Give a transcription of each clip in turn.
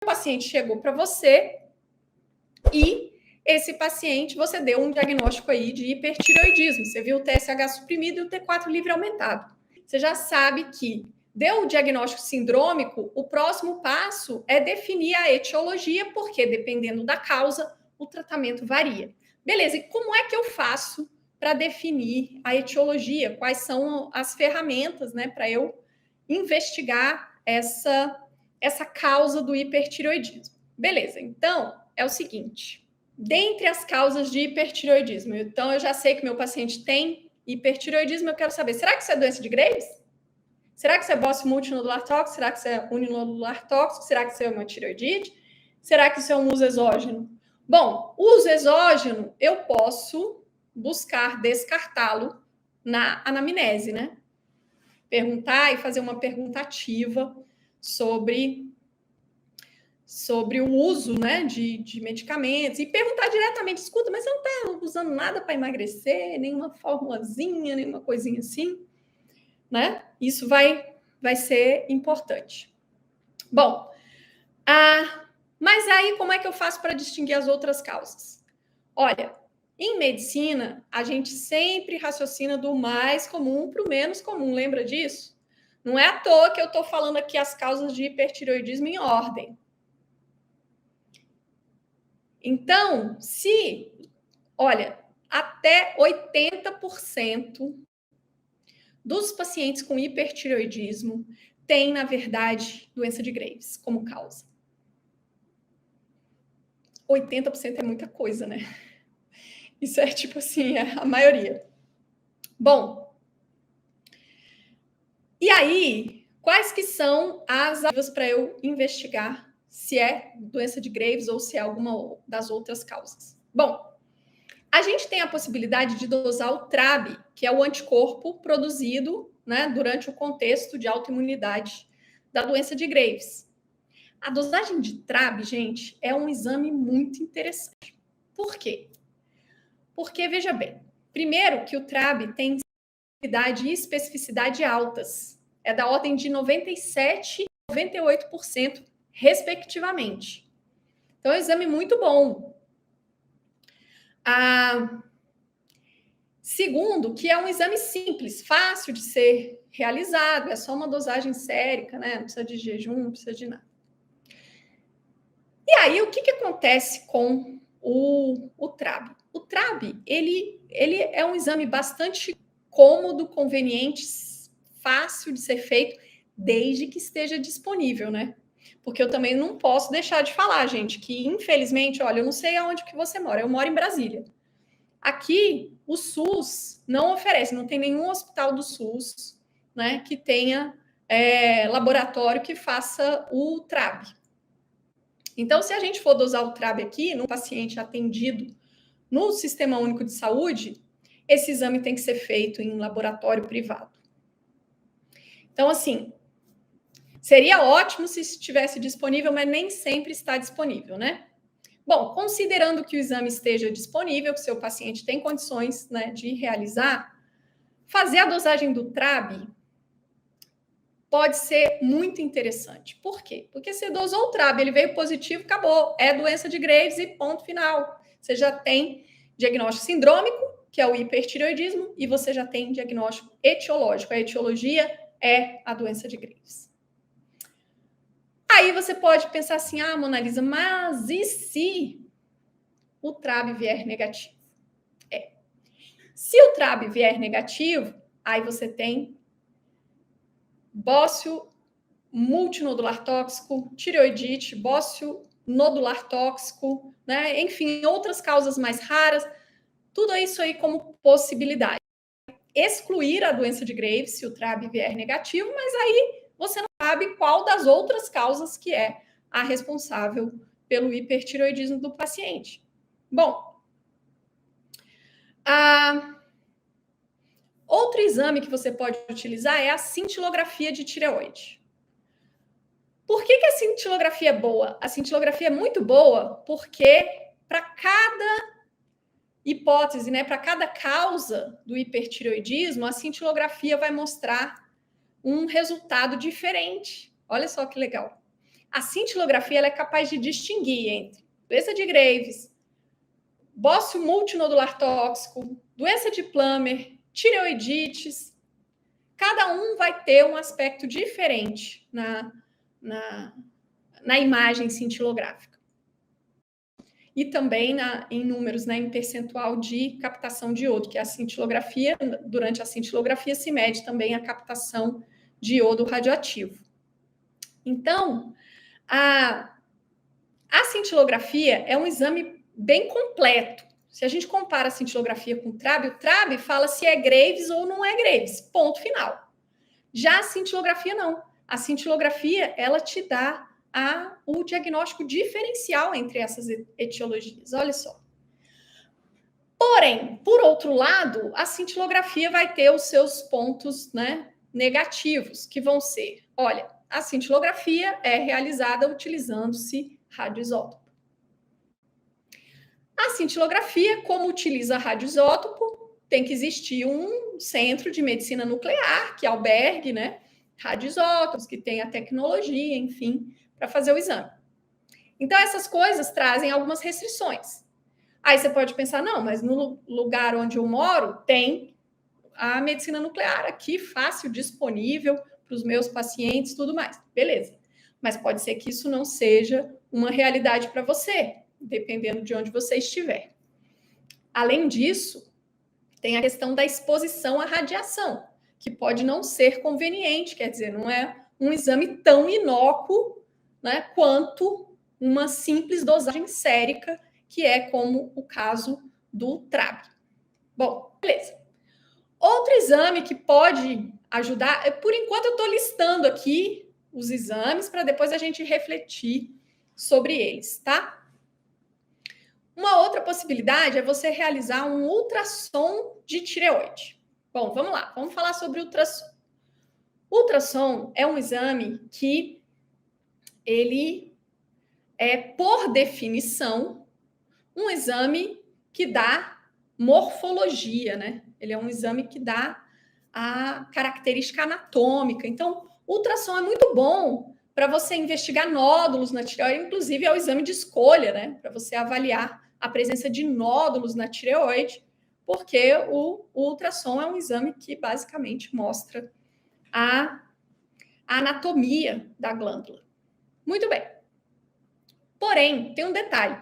O paciente chegou para você e esse paciente, você deu um diagnóstico aí de hipertireoidismo. Você viu o TSH suprimido e o T4 livre aumentado. Você já sabe que deu o diagnóstico sindrômico, o próximo passo é definir a etiologia, porque dependendo da causa, o tratamento varia. Beleza, e como é que eu faço para definir a etiologia? Quais são as ferramentas, né, para eu investigar essa causa do hipertireoidismo? Beleza, então é o seguinte: dentre as causas de hipertireoidismo, então eu já sei que meu paciente tem hipertireoidismo, eu quero saber, será que isso é doença de Graves? Será que isso é bócio multinodular tóxico? Será que isso é uninodular tóxico? Será que isso é uma tireoidite? Será que isso é um uso exógeno? Bom, uso exógeno, eu posso buscar descartá-lo na anamnese, né? Perguntar e fazer uma pergunta ativa sobre o uso, né, de medicamentos e perguntar diretamente, escuta, mas você não está usando nada para emagrecer, nenhuma formulazinha, nenhuma coisinha assim, né? Isso vai ser importante. Bom, mas aí como é que eu faço para distinguir as outras causas? Olha, em medicina, a gente sempre raciocina do mais comum para o menos comum, lembra disso? Não é à toa que eu estou falando aqui as causas de hipertireoidismo em ordem. Então, olha, até 80% dos pacientes com hipertireoidismo têm, na verdade, doença de Graves como causa. 80% é muita coisa, né? Isso é tipo assim, a maioria. Bom, e aí, quais que são as ativas para eu investigar se é doença de Graves ou se é alguma das outras causas? Bom, a gente tem a possibilidade de dosar o TRAB, que é o anticorpo produzido, né, durante o contexto de autoimunidade da doença de Graves. A dosagem de TRAB, gente, é um exame muito interessante. Por quê? Porque, veja bem, primeiro que o TRAB tem sensibilidade e especificidade altas. É da ordem de 97% e 98%, respectivamente. Então, é um exame muito bom. Segundo, que é um exame simples, fácil de ser realizado, é só uma dosagem sérica, né? Não precisa de jejum, não precisa de nada. E aí, o que acontece com o TRAB? O TRAB, ele é um exame bastante cômodo, conveniente, fácil de ser feito, desde que esteja disponível, né? Porque eu também não posso deixar de falar, gente, que infelizmente, olha, eu não sei aonde que você mora, eu moro em Brasília. Aqui, o SUS não oferece, não tem nenhum hospital do SUS, né, que tenha laboratório que faça o TRAB. Então, se a gente for dosar o TRAB aqui, num paciente atendido no Sistema Único de Saúde, esse exame tem que ser feito em laboratório privado. Então, assim, seria ótimo se estivesse disponível, mas nem sempre está disponível, né? Bom, considerando que o exame esteja disponível, que seu paciente tem condições, né, de realizar, fazer a dosagem do TRAB pode ser muito interessante. Por quê? Porque você dosou o TRAB, ele veio positivo, acabou. É doença de Graves e ponto final. Você já tem diagnóstico sindrômico, que é o hipertireoidismo, e você já tem diagnóstico etiológico. A etiologia é a doença de Graves. Aí você pode pensar assim, Mona Lisa, mas e se o TRAB vier negativo? Se o TRAB vier negativo, aí você tem bócio multinodular tóxico, tireoidite, bócio nodular tóxico, né? Enfim, outras causas mais raras, tudo isso aí como possibilidade. Excluir a doença de Graves se o TRAB vier negativo, mas aí você não sabe qual das outras causas que é a responsável pelo hipertireoidismo do paciente. Bom, outro exame que você pode utilizar é a cintilografia de tireoide. Por que a cintilografia é boa? A cintilografia é muito boa porque para cada hipótese, né, para cada causa do hipertireoidismo, a cintilografia vai mostrar um resultado diferente. Olha só que legal. A cintilografia ela é capaz de distinguir entre doença de Graves, bócio multinodular tóxico, doença de Plummer, tireoidites. Cada um vai ter um aspecto diferente na imagem cintilográfica. E também em números, né, em percentual de captação de iodo, que é a cintilografia, durante a cintilografia se mede também a captação de iodo radioativo. Então, a cintilografia é um exame bem completo. Se a gente compara a cintilografia com o TRAB fala se é Graves ou não é Graves, ponto final. Já a cintilografia não. A cintilografia, ela te dá o diagnóstico diferencial entre essas etiologias. Olha só. Porém, por outro lado, a cintilografia vai ter os seus pontos, né, negativos, que vão ser, olha, a cintilografia é realizada utilizando-se radioisótopo. A cintilografia, como utiliza radioisótopo, tem que existir um centro de medicina nuclear que albergue, né, radioisótopos, que tenha tecnologia, enfim, para fazer o exame. Então, essas coisas trazem algumas restrições. Aí você pode pensar, não, mas no lugar onde eu moro tem a medicina nuclear aqui, fácil, disponível para os meus pacientes, tudo mais. Beleza. Mas pode ser que isso não seja uma realidade para você, dependendo de onde você estiver. Além disso, tem a questão da exposição à radiação, que pode não ser conveniente, quer dizer, não é um exame tão inócuo, né, quanto uma simples dosagem sérica, que é como o caso do TRAB. Bom, beleza. Outro exame que pode ajudar, por enquanto eu estou listando aqui os exames para depois a gente refletir sobre eles, tá? Uma outra possibilidade é você realizar um ultrassom de tireoide. Bom, vamos lá, vamos falar sobre ultrassom. Ultrassom é um exame que ele é, por definição, um exame que dá morfologia, né? Ele é um exame que dá a característica anatômica. Então, ultrassom é muito bom para você investigar nódulos na tireoide, inclusive é o exame de escolha, né? Para você avaliar a presença de nódulos na tireoide, porque o ultrassom é um exame que basicamente mostra a anatomia da glândula. Muito bem. Porém, tem um detalhe.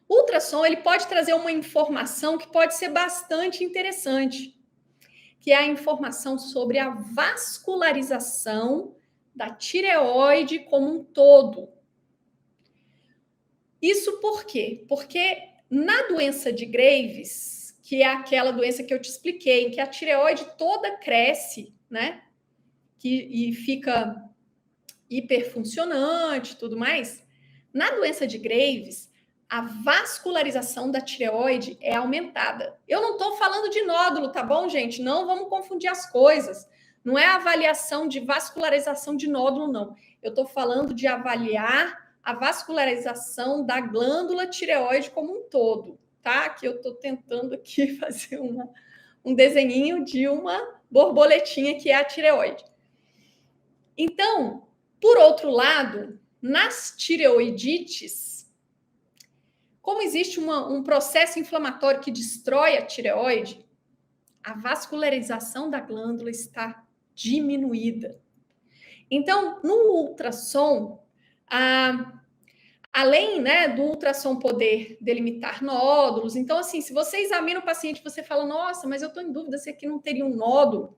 O ultrassom ele pode trazer uma informação que pode ser bastante interessante, que é a informação sobre a vascularização da tireoide como um todo. Isso por quê? Porque na doença de Graves, que é aquela doença que eu te expliquei, em que a tireoide toda cresce, né? E fica hiperfuncionante e tudo mais. Na doença de Graves, a vascularização da tireoide é aumentada. Eu não estou falando de nódulo, tá bom, gente? Não vamos confundir as coisas. Não é avaliação de vascularização de nódulo, não. Eu estou falando de avaliar a vascularização da glândula tireoide como um todo, tá? Que eu estou tentando aqui fazer um desenhinho de uma borboletinha que é a tireoide. Então, por outro lado, nas tireoidites, como existe um processo inflamatório que destrói a tireoide, a vascularização da glândula está diminuída. Então, no ultrassom, além, né, do ultrassom poder delimitar nódulos, então, assim, se você examina o paciente e você fala, nossa, mas eu estou em dúvida se aqui não teria um nódulo.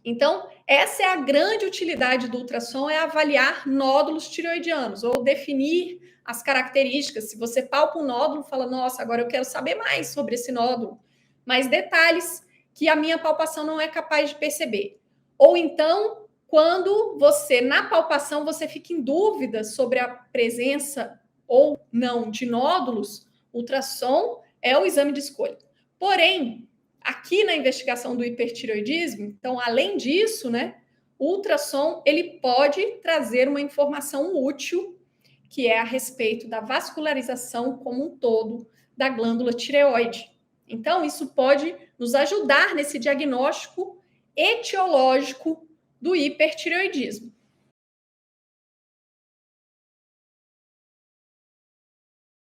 Então, essa é a grande utilidade do ultrassom, é avaliar nódulos tireoidianos, ou definir as características. Se você palpa um nódulo, fala, nossa, agora eu quero saber mais sobre esse nódulo. Mais detalhes que a minha palpação não é capaz de perceber. Ou então, quando você, na palpação, você fica em dúvida sobre a presença ou não de nódulos, ultrassom é o exame de escolha. Porém, aqui na investigação do hipertireoidismo, então, além disso, né, o ultrassom ele pode trazer uma informação útil, que é a respeito da vascularização como um todo da glândula tireoide. Então, isso pode nos ajudar nesse diagnóstico etiológico do hipertireoidismo.